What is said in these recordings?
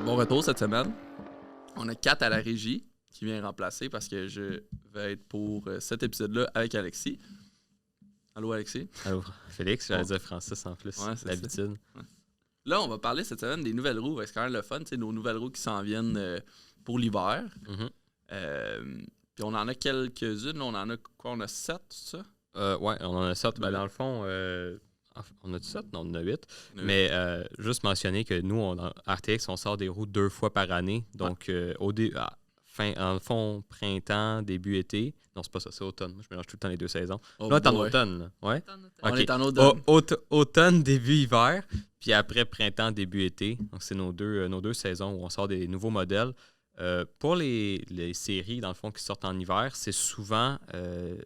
Bon retour cette semaine. On a Kat à la régie qui vient remplacer parce que je vais être pour cet épisode-là avec Alexis. Allô, Alexis? Allô, Félix, j'allais dire Francis en plus, ouais, d'habitude. Ouais. Là, on va parler cette semaine des nouvelles roues. C'est quand même le fun, nos nouvelles roues qui s'en viennent pour l'hiver. Mm-hmm. Puis on en a quelques-unes. Là, on en a quoi? On a 7, c'est ça? Ouais, on en a 7. Ben, dans le fond, on a 7? Non, on en a 8. Mais juste mentionner que nous, en RTX, on sort des roues 2 fois par année. Donc, en le fond, printemps, début été. Non, c'est pas ça, c'est automne. Moi, je mélange tout le temps les 2 saisons. Là, t'es en automne. Là. Ouais? On est en automne. Automne, début hiver. Puis après, printemps, début été. Donc, c'est nos deux saisons où on sort des nouveaux modèles. Pour les séries, dans le fond, qui sortent en hiver, c'est souvent...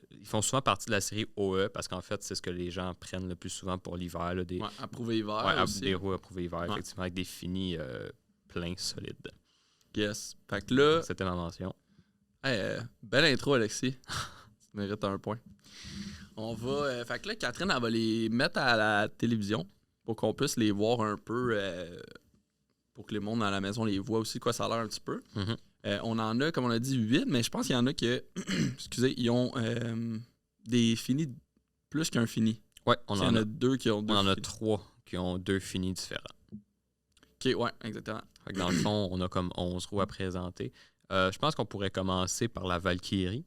ils font souvent partie de la série OE parce qu'en fait, c'est ce que les gens prennent le plus souvent pour l'hiver. Là, approuvé hiver aussi. Des roues approuvées hiver, effectivement, avec des finis pleins, solides. Yes. Fait que là... C'était ma mention. Belle intro, Alexis. Tu mérites un point. On va... fait que là, Catherine, elle va les mettre à la télévision pour qu'on puisse les voir un peu... pour que les monde à la maison les voient aussi, quoi ça a l'air un petit peu. Mm-hmm. On en a, comme on a dit, 8, mais je pense qu'il y en a qui excusez, ils ont des finis plus qu'un fini. Ouais, on en a 2 qui ont 2 On en a finis. 3 qui ont 2 finis différents. OK, ouais, exactement. Fait que dans le fond, on a comme 11 roues à présenter. Je pense qu'on pourrait commencer par la Valkyrie.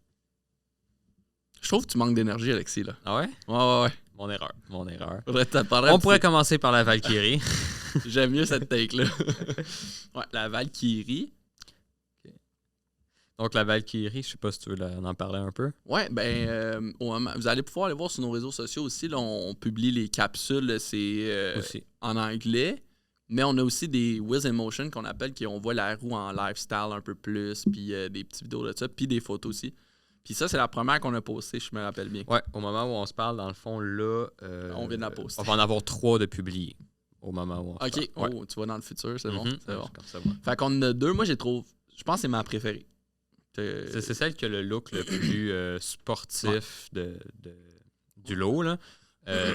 Je trouve que tu manques d'énergie, Alexis, là. Ah ouais? Ouais. Mon erreur. On pourrait commencer par la Valkyrie. J'aime mieux cette take-là. Ouais, la Valkyrie. Okay. Donc, la Valkyrie, je sais pas si tu veux en parler un peu. Ouais, vous allez pouvoir aller voir sur nos réseaux sociaux aussi. Là, on publie les capsules, c'est en anglais. Mais on a aussi des Whiz Emotion qu'on appelle, on voit la roue en lifestyle un peu plus, puis des petites vidéos de ça, puis des photos aussi. Puis ça, c'est la première qu'on a postée, je me rappelle bien. Ouais, au moment où on se parle, dans le fond, là... on vient de la poster. On va en avoir 3 de publiés au moment où on se parle. OK, tu vas dans le futur, c'est bon. C'est bon. Comme ça, ouais. Fait qu'on en a 2. Moi, je pense que c'est ma préférée. C'est celle qui a le look le plus sportif du lot, là.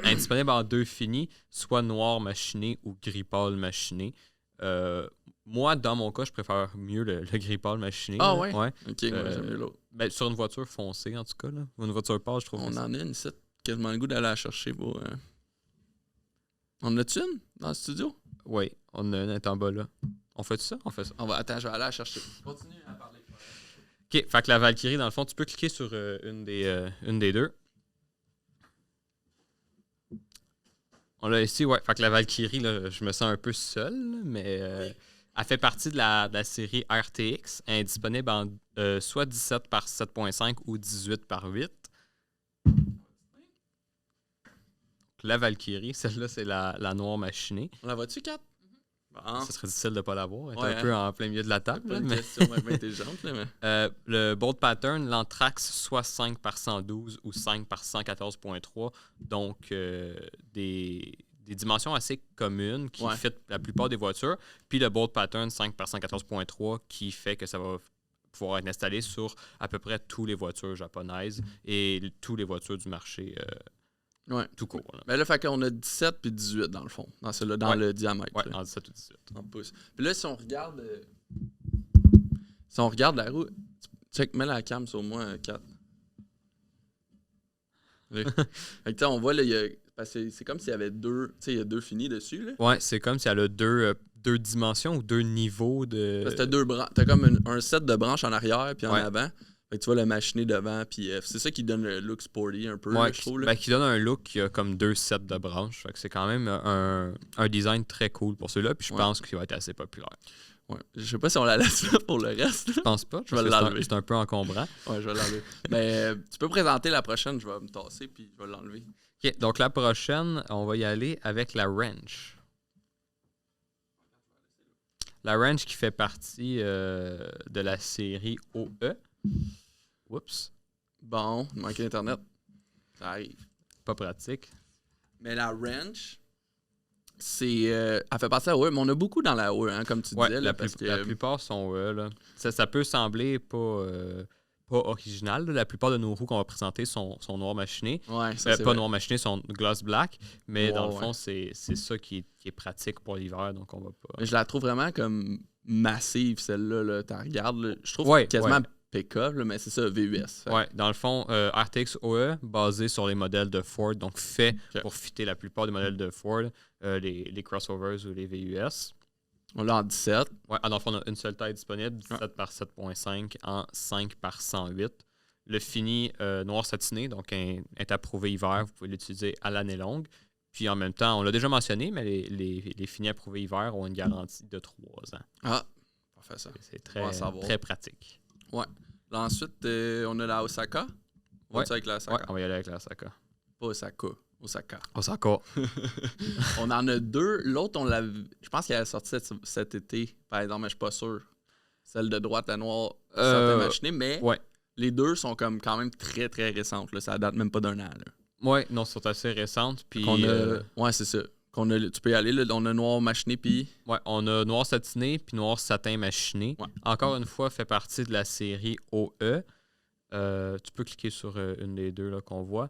Indisponible en 2 finis, soit noir machiné ou gris pâle machiné. Moi, dans mon cas, je préfère mieux le gris pâle machiné. Ah ouais? Ouais. OK, moi j'aime mieux l'autre. Ben, sur une voiture foncée, en tout cas. Là. Une voiture pâle, je trouve. On en a une ici, quasiment le goût d'aller la chercher pour... On en a-tu une dans le studio? Oui, on a une, elle est en bas là. On fait ça? On fait ça. Attends, je vais aller la chercher. Continue à parler. OK, fait que la Valkyrie, dans le fond, tu peux cliquer sur une des 2. On l'a ici, ouais. Fait que la Valkyrie, là, je me sens un peu seul, mais elle fait partie de la série RTX. Elle est disponible en soit 17 par 7.5 ou 18 par 8. La Valkyrie, celle-là, c'est la noire machinée. On la voit-tu, 4? Bon. Ça serait difficile de ne pas l'avoir. Elle est un Ouais, peu en plein milieu de la table. Pas une mais... question intelligente. Là, mais... le bolt pattern, l'Anthrax, soit 5 par 112 ou 5 par 114.3. Donc, des dimensions assez communes qui fit la plupart des voitures. Puis le bolt pattern 5 par 114.3 qui fait que ça va pouvoir être installé sur à peu près toutes les voitures japonaises et toutes les voitures du marché tout court. Là. Ben là, fait qu'on a 17 puis 18 dans le fond, dans le diamètre. Ouais, en 17 ou 18. En pouces. Puis là, si on regarde la roue, mets la cam sur moi, 4. Fait que on voit, là, parce que c'est comme s'il y avait 2, il y a 2 finis dessus. Là. Ouais, c'est comme si elle a 2 dimensions ou 2 niveaux de... Parce que t'as comme un set de branches en arrière puis en avant. Fait que tu vois le machiné devant, puis c'est ça qui donne le look sporty un peu, là, je trouve. Là. Qui donne un look qui a comme 2 sets de branches. Fait que c'est quand même un design très cool pour ceux-là, puis je pense qu'il va être assez populaire. Ouais. Je sais pas si on la laisse là pour le reste. Je pense pas. Je vais l'enlever. C'est un peu encombrant. Ouais, je vais l'enlever. Mais tu peux présenter la prochaine, je vais me tasser, puis je vais l'enlever. OK, donc la prochaine, on va y aller avec la wrench. La wrench qui fait partie de la série OE. Oups. Bon, il manquait d'Internet. Ça arrive. Pas pratique. Mais la wrench, elle fait partie de la OE, mais on a beaucoup dans la OE, hein, comme tu disais. Là, la plupart sont OE. Là. Ça peut sembler pas pas original. Là. La plupart de nos roues qu'on va présenter sont noirs machinés. Ouais, ça, pas noirs machinés, sont gloss black. Mais dans le fond, ouais. c'est ça qui est pratique pour l'hiver. Donc, on va pas. Mais je la trouve vraiment comme massive, celle-là. Là. Tu regardes, là. Je trouve quasiment pick-up, mais c'est ça, VUS. Ouais, dans le fond, RTX OE, basé sur les modèles de Ford, donc fait pour fitter la plupart des modèles de Ford, les crossovers ou les VUS. On l'a en 17. Ouais, dans le fond, on a une seule taille disponible, 17 par 7.5 en 5 par 108. Le fini noir satiné, donc est approuvé hiver, vous pouvez l'utiliser à l'année longue. Puis en même temps, on l'a déjà mentionné, mais les finis approuvés hiver ont une garantie de 3 ans. Ah, parfait ça. C'est très pratique. Ouais. Là, ensuite, on a la Osaka. Ouais. Avec la Osaka? Ouais, on va y aller avec la Osaka. Pas Osaka. Osaka. On en a 2. L'autre, je pense qu'elle a sorti cet été, par exemple, mais je suis pas sûr. Celle de droite, la noire, certaines machinées, mais les 2 sont comme quand même très, très récentes. Là. Ça date même pas d'1 an. Oui, non, sont assez récentes. Puis ouais, c'est ça. Tu peux y aller, là, on a noir machiné, puis... Ouais, on a noir satiné, puis noir satin machiné. Ouais. Encore une fois, fait partie de la série OE. Tu peux cliquer sur une des deux là, qu'on voit.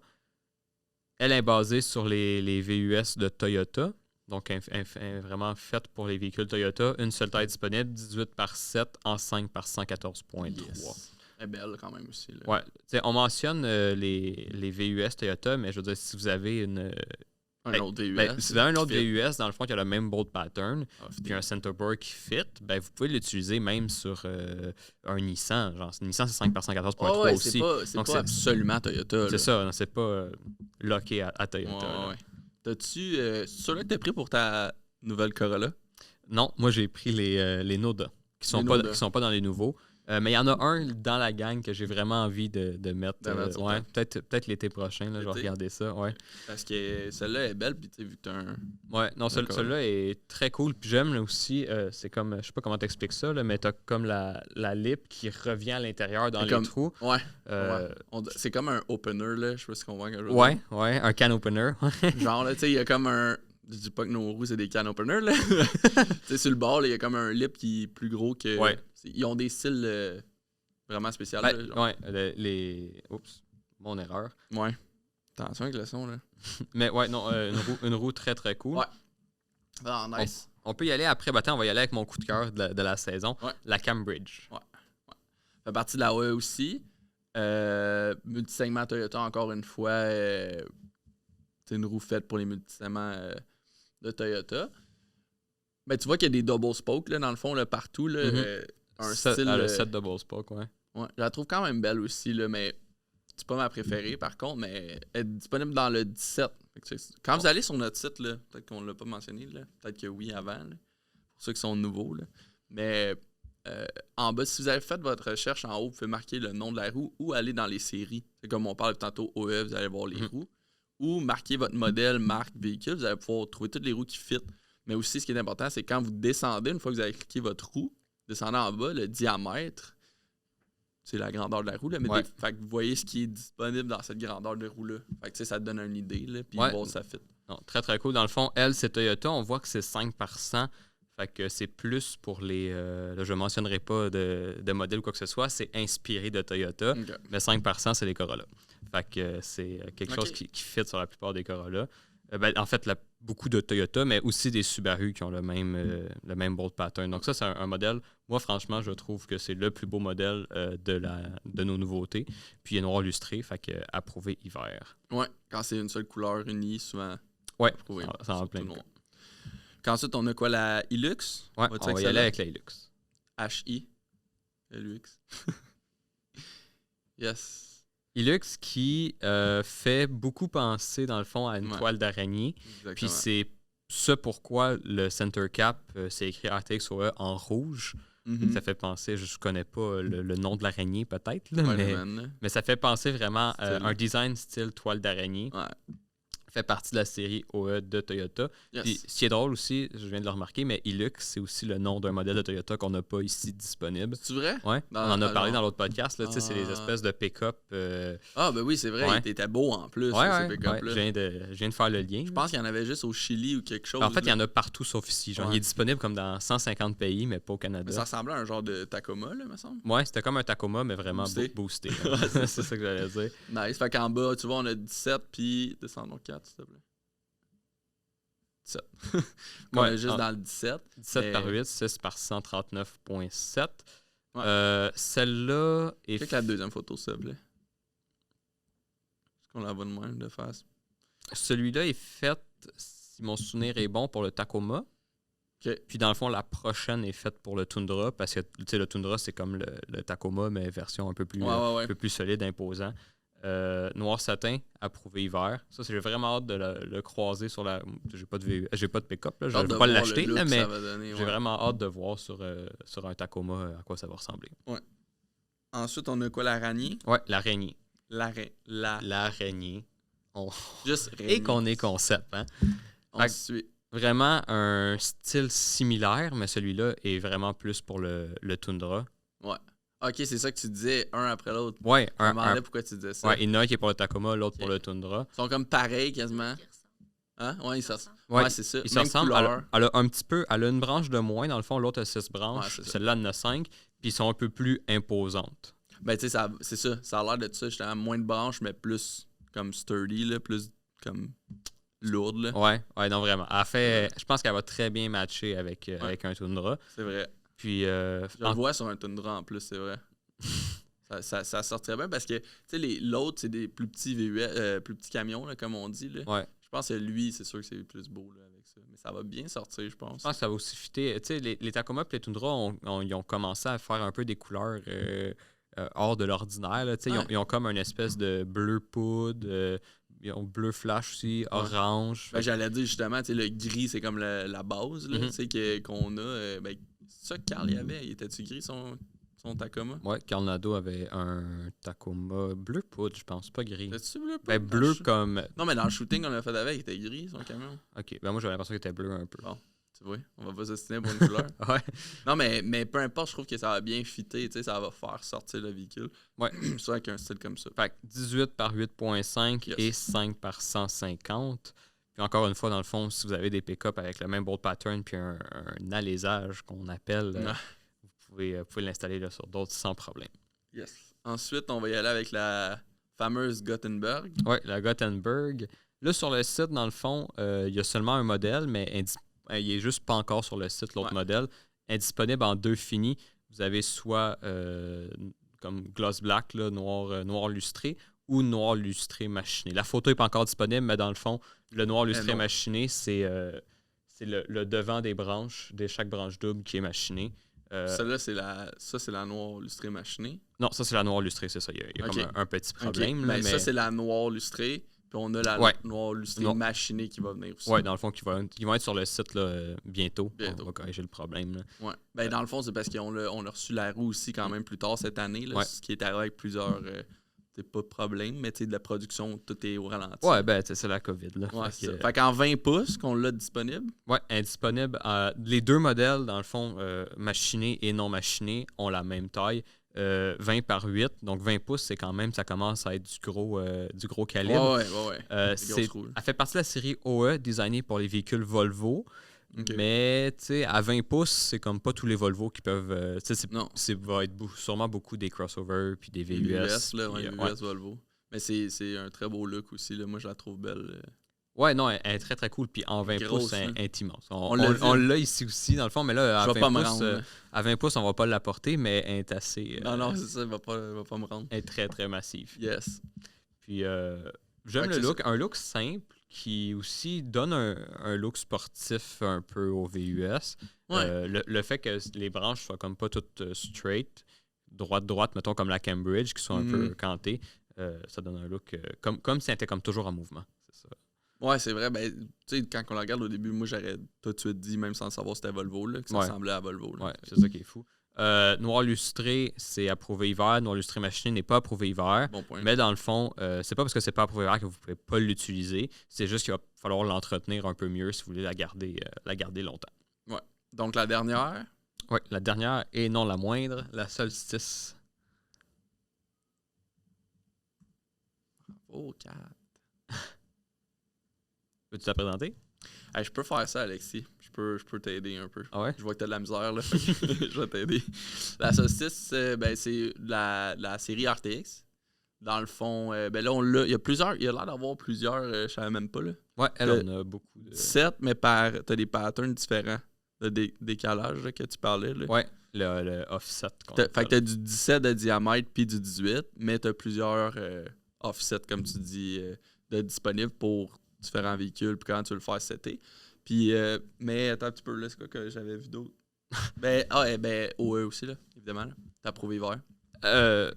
Elle est basée sur les VUS de Toyota. Donc, elle est vraiment faite pour les véhicules Toyota. Une seule taille disponible, 18 par 7 en 5 par 114.3. Yes. Elle est belle quand même aussi. Là. Ouais. On mentionne les VUS Toyota, mais je veux dire, si vous avez un autre VUS. Si vous avez un autre VUS, dans le fond, qui a le même bolt pattern, puis un centerboard qui fit, vous pouvez l'utiliser même sur un Nissan. Genre, Nissan, c'est 5 par 114.3 aussi. C'est pas absolument Toyota. C'est ça, c'est pas locké à Toyota. T'as-tu... celui-là que t'as pris pour ta nouvelle Corolla? Non, moi, j'ai pris les Noda, qui sont pas dans les nouveaux. Mais il y en a un dans la gang que j'ai vraiment envie de mettre. Peut-être l'été prochain, là, je vais regarder ça. Ouais. Parce que celle-là est belle, puis tu as vu que tu as un. Ouais, non, celle-là est très cool. Puis j'aime là, aussi, c'est comme, je sais pas comment t'expliques ça, là, mais tu as comme la lip qui revient à l'intérieur dans les trous. Ouais. C'est comme un opener, là. Je sais pas si on voit quand je Ouais, un can opener. Genre, là, tu sais, il y a comme un. Je dis pas que nos roues, c'est des can openers, là. Tu sais, sur le bord, il y a comme un lip qui est plus gros que. Ouais. Ils ont des styles vraiment spéciaux. Oups, mon erreur. Ouais. Attention avec le son, là. Mais ouais, non, une roue très, très cool. Ouais. Ah, nice. On peut y aller après. On va y aller avec mon coup de cœur de la saison. Ouais. La Cambridge. Ouais. Ça fait partie de la OE aussi. Multisegment Toyota, encore une fois. C'est une roue faite pour les multisegments de Toyota. Ben, tu vois qu'il y a des double spokes, là, dans le fond, là, partout. Là, un style... le set double spoke, ouais. Ouais. Je la trouve quand même belle aussi, là, mais c'est pas ma préférée, par contre, mais elle est disponible dans le 17. Quand vous allez sur notre site, là, peut-être qu'on l'a pas mentionné, là, peut-être que oui avant, là, pour ceux qui sont nouveaux. Là. Mais en bas, si vous avez fait votre recherche en haut, vous pouvez marquer le nom de la roue ou aller dans les séries. C'est comme on parle tantôt OE, vous allez voir les roues. Ou marquer votre modèle, marque, véhicule, vous allez pouvoir trouver toutes les roues qui fit. Mais aussi, ce qui est important, c'est quand vous descendez, une fois que vous avez cliqué votre roue, descendez en bas, le diamètre, c'est la grandeur de la roue, là, mais fait que vous voyez ce qui est disponible dans cette grandeur de roue-là. Fait que ça te donne une idée, là, puis voir si ça fit. Non, très, très cool. Dans le fond, elle, c'est Toyota. On voit que c'est 5 par 100. Fait que c'est plus pour les... là, je ne mentionnerai pas de modèle ou quoi que ce soit. C'est inspiré de Toyota. Okay. Mais 5 par 100, c'est les Corolla. Fait que c'est quelque chose qui fit sur la plupart des Corolla. En fait, beaucoup de Toyota, mais aussi des Subaru qui ont le même bolt pattern. Donc ça, c'est un modèle. Moi, franchement, je trouve que c'est le plus beau modèle de nos nouveautés. Puis il est noir lustré, fait que approuvé hiver. Ouais, quand c'est une seule couleur unie, souvent approuvé. Ça en plein. Ensuite, on a quoi, la Hilux? Ouais, on va y aller avec la Hilux. H-I. Hilux. Yes. Hilux qui fait beaucoup penser, dans le fond, à une toile d'araignée. Exactement. Puis c'est ce pourquoi le center cap, c'est écrit RTX OE en rouge. Mm-hmm. Ça fait penser, je ne connais pas le nom de l'araignée peut-être, là, mais ça fait penser vraiment à un design style toile d'araignée. fait partie de la série OE de Toyota. Yes. Puis, ce qui est drôle aussi, je viens de le remarquer, mais Hilux, c'est aussi le nom d'un modèle de Toyota qu'on n'a pas ici disponible. C'est vrai? Ouais, on en a parlé dans l'autre podcast. Là, c'est des espèces de pick-up. Ah, ben oui, c'est vrai. Ouais. Il était beau en plus, Ouais, ces pick-up-là. je viens de faire le lien. Je pense qu'il y en avait juste au Chili ou quelque chose. En fait, il y en a partout sauf ici. Genre, Ouais. il est disponible comme dans 150 pays, mais pas au Canada. Mais ça ressemblait à un genre de Tacoma, là, me semble. Ouais, c'était comme un Tacoma, mais vraiment boosté. C'est ça que j'allais dire. Nice. Fait qu'en bas, tu vois, on a 17, puis descendons 4, s'il te plaît. 17. On est juste dans le 17. 17 par 8, 6 par 139.7. Ouais. Celle-là est... Check la deuxième photo, s'il te plaît. Est-ce qu'on la voit de même, de face? Celui-là est fait, si mon souvenir est bon, pour le Tacoma. Okay. Puis dans le fond, la prochaine est faite pour le Tundra, parce que le Tundra, c'est comme le Tacoma, mais version un peu plus, un peu plus solide, imposant. Noir satin, approuvé hiver. Ça, j'ai vraiment hâte de le croiser sur la... J'ai pas de pick-up, là. Je ne vais pas l'acheter, là, mais j'ai vraiment hâte de voir sur un Tacoma à quoi ça va ressembler. Ouais. Ensuite, on a quoi, l'araignée? Ouais, l'araignée. L'araignée. Juste et qu'on est concept, hein? On suit. Vraiment un style similaire, mais celui-là est vraiment plus pour le Tundra. Ouais. Ok, c'est ça que tu disais, un après l'autre. Ouais, je me demandais pourquoi tu disais ça. Ouais, il y en a un qui est pour le Tacoma, l'autre pour le Tundra. Ils sont comme pareils quasiment. Hein? Ouais, ils se ressemblent. Ouais, c'est ça. Ils se ressemblent. Elle a un petit peu, elle a une branche de moins, dans le fond, l'autre a 6 branches. Celle-là en a 5, puis ils sont un peu plus imposantes. Ben, tu sais, c'est ça. Ça a l'air de ça, justement, moins de branches, mais plus comme sturdy, là, plus comme lourde, là. Ouais, non, vraiment. Elle fait, je pense qu'elle va très bien matcher avec un Tundra. C'est vrai. Puis, je le vois sur un Tundra en plus, c'est vrai. ça sortirait bien parce que, tu sais, l'autre, c'est des plus petits plus petits camions, là, comme on dit, là. Ouais. Je pense que lui, c'est sûr que c'est plus beau, là, avec ça. Mais ça va bien sortir, je pense. Je pense que ça va aussi fitter. Tu sais, les Tacoma et les Tundra, ils ont commencé à faire un peu des couleurs hors de l'ordinaire, là. Tu sais, ils ont comme une espèce de bleu poudre, ils ont bleu flash aussi, orange. Ben, j'allais dire justement, tu sais, le gris, c'est comme la base, là, tu sais, qu'on a. Ben, c'est ça que Carl y avait. Il était-tu gris, son Tacoma? Ouais, Carl Nadeau avait un Tacoma bleu poudre, je pense, pas gris. C'était-tu bleu poudre? Ben, bleu comme... Non, mais dans le shooting qu'on a fait avec, il était gris, son camion. Ok, ben moi, j'avais l'impression qu'il était bleu un peu. Bon, tu vois, on va pas s'estimer pour une couleur. Ouais. Non, mais peu importe, je trouve que ça va bien fitter, tu sais, ça va faire sortir le véhicule. Ouais. C'est avec un style comme ça. Fait que 18 par 8.5 et 5 par 150. Puis encore une fois, dans le fond, si vous avez des pick-up avec le même bolt pattern puis un alésage qu'on appelle, vous pouvez l'installer là, sur d'autres sans problème. Yes. Ensuite, on va y aller avec la fameuse Gothenburg. Oui, la Gothenburg. Là, sur le site, dans le fond, il y a seulement un modèle, mais il n'est juste pas encore sur le site, l'autre modèle. Indisponible en 2 finis. Vous avez soit comme gloss black, là, noir lustré, ou noir lustré machiné. La photo n'est pas encore disponible, mais dans le fond, le noir lustré machiné, c'est le devant des branches, de chaque branche double qui est machiné. Celle-là, c'est la noire lustrée machinée. Non, ça, c'est la noire lustrée, c'est ça. Il y a comme un petit problème. Là, mais ça, c'est la noire lustrée. Puis on a la noire lustrée machinée qui va venir aussi. Oui, dans le fond, qui vont être sur le site là, bientôt. On va corriger le problème. Là. Ouais. Ben, dans le fond, c'est parce qu'on a reçu la roue aussi quand même plus tard cette année. Là, ce qui est arrivé avec plusieurs... c'est pas de problème, mais de la production, tout est au ralenti. Ouais, ben c'est la COVID. Là. Ouais, fait qu'en 20 pouces, qu'on l'a disponible. Ouais, indisponible. Les deux modèles, dans le fond, machinés et non machinés, ont la même taille. 20 par 8, donc 20 pouces, c'est quand même, ça commence à être du gros calibre. Ouais. Elle fait partie de la série OE, designée pour les véhicules Volvo. Okay. Mais, tu sais, à 20 pouces, c'est comme pas tous les Volvo qui peuvent... ça va être sûrement beaucoup des crossovers puis des VUS. VUS Volvo. Mais c'est un très beau look aussi. Là. Moi, je la trouve belle. Ouais, non, elle est très, très cool. Puis en 20 pouces, elle est immense. On l'a ici aussi, dans le fond, mais là, à 20 pouces, on va pas l'apporter, mais elle est assez... non, c'est ça, elle va pas me rendre. Elle est très, très massive. Yes. Puis, j'aime le look. Un look simple qui aussi donne un look sportif un peu au VUS. Ouais. Le fait que les branches soient comme pas toutes straight, droite, mettons comme la Cambridge, qui sont un peu cantées, ça donne un look comme si elle était comme toujours en mouvement. C'est ça. Ouais, c'est vrai. Ben, tu sais, quand on la regarde au début, moi, j'aurais tout de suite dit, même sans savoir si c'était Volvo, là, que ça ressemblait à Volvo. Là. Ouais, c'est ça qui est fou. Noir lustré, c'est approuvé hiver. Noir lustré machiné n'est pas approuvé hiver. Bon point. Mais dans le fond, c'est pas parce que c'est pas approuvé hiver que vous pouvez pas l'utiliser. C'est juste qu'il va falloir l'entretenir un peu mieux si vous voulez la garder longtemps. Ouais. Donc la dernière. Oui, la dernière et non la moindre, la Solstice. Oh, 4. Peux-tu la présenter? Hey, je peux faire ça, Alexis. Je peux t'aider un peu. Ah ouais? Je vois que t'as de la misère, là. Je vais t'aider. La Solstice, c'est la série RTX. Dans le fond, là, il y a plusieurs. Il y a l'air d'avoir plusieurs, je savais même pas, là. Ouais, on a beaucoup de... 7, mais t'as des patterns différents de décalage là, que tu parlais, là. Ouais, le offset. Fait que t'as du 17 de diamètre puis du 18, mais t'as plusieurs offsets, comme tu dis, de disponibles pour différents véhicules, puis quand tu veux le faire setter. Puis, mais attends un petit peu, là, c'est quoi que j'avais vu d'autre? OE aussi, là, évidemment. Là. T'as approuvé hiver.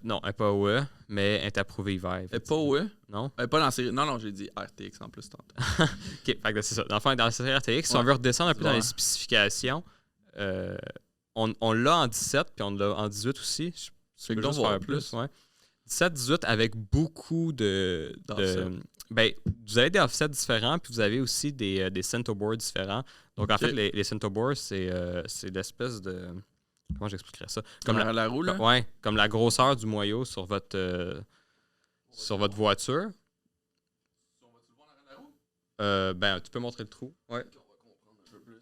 Non, elle n'est pas OE, mais elle est approuvée hiver. Elle n'est pas OE? Non. Elle n'est pas dans la série. Non, j'ai dit RTX en plus tantôt. OK, fait que c'est ça. Dans la série RTX, si on veut redescendre un peu dans les spécifications, on l'a en 17, puis on l'a en 18 aussi. Je peux juste faire plus. Ouais. 17-18 avec beaucoup de vous avez des offsets différents, puis vous avez aussi des centoboards différents. Donc, en fait, les centoboards, c'est l'espèce de... Comment j'expliquerais ça? Comme la roue, là? Ouais, comme la grosseur du moyeu sur votre voiture. On va-tu le voir dans la roue? Tu peux montrer le trou. Ouais. On va comprendre un peu plus.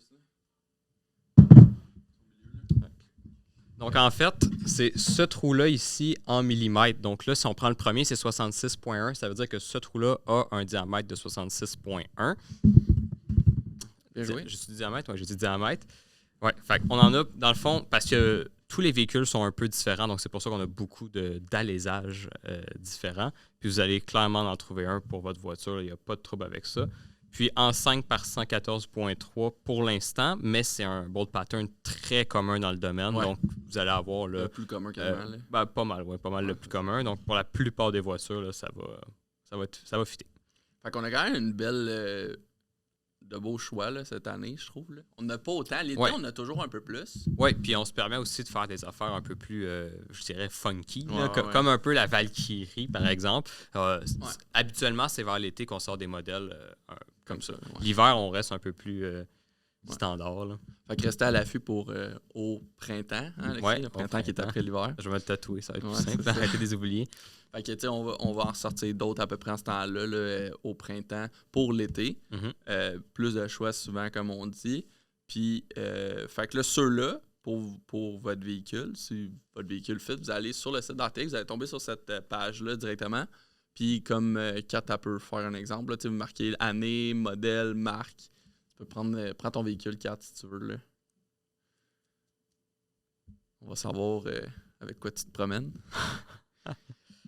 Donc, en fait, c'est ce trou-là ici en millimètres. Donc là, si on prend le premier, c'est 66.1. Ça veut dire que ce trou-là a un diamètre de 66.1. Bien joué. J'ai dit diamètre? Oui, j'ai dit diamètre. Ouais, fait on en a, dans le fond, parce que tous les véhicules sont un peu différents, donc c'est pour ça qu'on a beaucoup d'allésages différents. Puis vous allez clairement en trouver un pour votre voiture, il n'y a pas de trouble avec ça. Puis en 5 par 114.3 pour l'instant, mais c'est un bolt pattern très commun dans le domaine, donc vous allez avoir le plus commun quasiment. Pas mal le plus commun. Donc pour la plupart des voitures, là, ça va fitter. Fait qu'on a quand même une belle... de beaux choix là, cette année, je trouve. Là. On n'a pas autant. L'été, on a toujours un peu plus. Oui, puis on se permet aussi de faire des affaires un peu plus, je dirais, funky. Là, comme un peu la Valkyrie, par exemple. Habituellement, c'est vers l'été qu'on sort des modèles comme ça. L'hiver, on reste un peu plus standard. Là. Fait que restez à l'affût pour au printemps, hein, Alexis, le printemps qui est après l'hiver. Je vais me le tatouer, ça va être plus simple. Arrêtez des oubliés. Fait que, tu sais, on va en sortir d'autres à peu près en ce temps-là, là, au printemps, pour l'été. Plus de choix souvent, comme on dit. Puis, fait que là, ceux-là, pour votre véhicule, si votre véhicule fit, vous allez sur le site d'RTX, vous allez tomber sur cette page-là directement. Puis, comme Kat peut faire un exemple, là, vous marquez année, modèle, marque. Tu peux prends ton véhicule, Kat, si tu veux. Là. On va savoir avec quoi tu te promènes.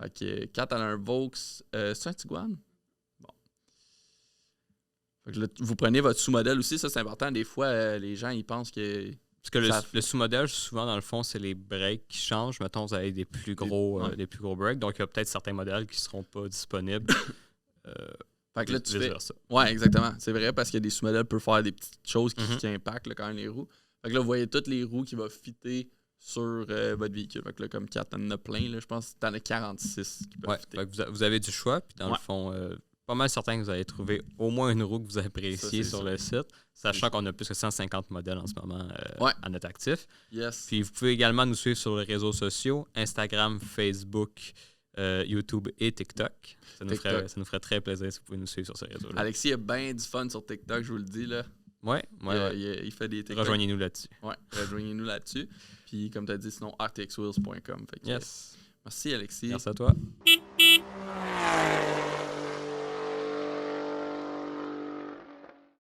Fait que Kat, elle a un Vaux. C'est un Tiguan? Bon. Fait que là, vous prenez votre sous-modèle aussi, ça c'est important. Des fois, les gens ils pensent que. Parce que le sous-modèle, souvent, dans le fond, c'est les breaks qui changent. Mettons, vous avez des plus gros breaks. Donc, il y a peut-être certains modèles qui ne seront pas disponibles. Fait que là, tu fais. Ouais, exactement. C'est vrai parce que des sous-modèles peuvent faire des petites choses qui impactent là, quand même les roues. Fait que là, vous voyez toutes les roues qui vont fitter sur votre véhicule. Fait que là, comme 4, t'en as plein. Là, je pense que t'en as 46 qui peuvent fitter. Fait que vous avez du choix. Puis dans le fond, pas mal certain que vous allez trouver au moins une roue que vous appréciez sur le site. Sachant qu'on a plus que 150 modèles en ce moment à notre actif. Yes. Puis vous pouvez également nous suivre sur les réseaux sociaux, Instagram, Facebook, YouTube et TikTok. Ça nous ferait très plaisir si vous pouvez nous suivre sur ces réseaux-là. Alexis a bien du fun sur TikTok, je vous le dis. Là. Il fait des TikTok. Rejoignez-nous là-dessus. Ouais, rejoignez-nous là-dessus. Puis comme tu as dit, sinon, rtxwheels.com. Yes. Merci, Alexis. Merci à toi.